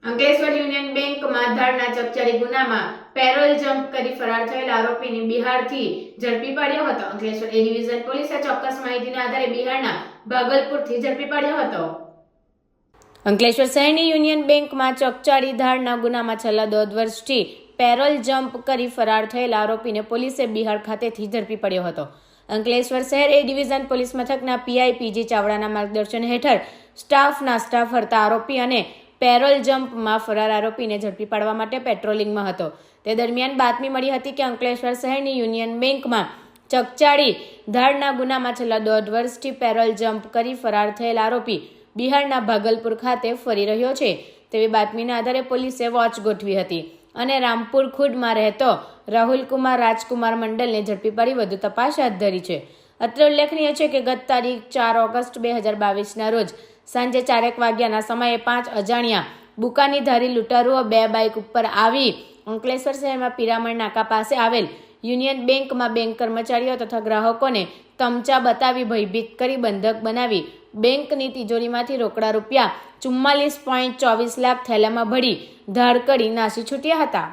Ankleshwar union બેંકમાં ધાડના ચકચારી ગુનામાં parole jump કરી ફરાર થયેલ આરોપીને બિહારથી ઝડપી પાડ્યો હતો. અંકલેશ્વર એ ડિવિઝન પોલીસે ચોક્કસ માહિતીના આધારે બિહારના ભાગલપુરથી ઝડપી પાડ્યો હતો. અંકલેશ્વર શહેરની યુનિયન બેંકમાં ચકચારી ધાડના ગુનામાં છેલ્લા 1.5 વર્ષથી પેરોલ જમ્પ કરી ફરાર થયેલ આરોપીને પોલીસે બિહાર ખાતેથી ઝડપી પડ્યો હતો. અંકલેશ્વર શહેર એ ડિવિઝન પોલીસ મથકના પીઆઈ પીજી ચાવડાના માર્ગદર્શન હેઠળ સ્ટાફ ફરતા આરોપી અને પેરોલ જમ્પમાં ફરાર આરોપીને ઝડપી પાડવા માટે પેટ્રોલિંગમાં હતો. તે દરમિયાન બાતમી મળી હતી કે અંકલેશ્વર શહેરની યુનિયન બેંકમાં ચકચારી ધાડના ગુનામાં છેલ્લા 1.5 વર્ષથી પેરોલ જમ્પ કરી ફરાર થયેલ આરોપી બિહારના ભાગલપુર ખાતે ફરી રહ્યો છે તેવી બાતમીના આધારે પોલીસે વોચ ગોઠવી હતી અને રામપુર ખુડમાં રહેતો રાહુલકુમાર રાજકુમાર મંડલને ઝડપી પાડી વધુ તપાસ હાથ ધરી છે. અત્રે ઉલ્લેખનીય છે કે ગત તારીખ 4 ઓગસ્ટ 2022ના રોજ સાંજે 4 વાગ્યાના સમયે 5 અજાણ્યા બુકાનીધારી લૂંટારુઓ 2 બાઇક ઉપર આવી અંકલેશ્વર શહેરમાં પિરામણ નાકા પાસે આવેલ યુનિયન બેંકમાં બેંક કર્મચારીઓ તથા ગ્રાહકોને તમચા બતાવી ભયભીત કરી બંધક બનાવી બેંકની તિજોરીમાંથી રોકડા રૂપિયા 44.24 લાખ થેલામાં ભરી ધાડ કરી નાસી છૂટ્યા હતા.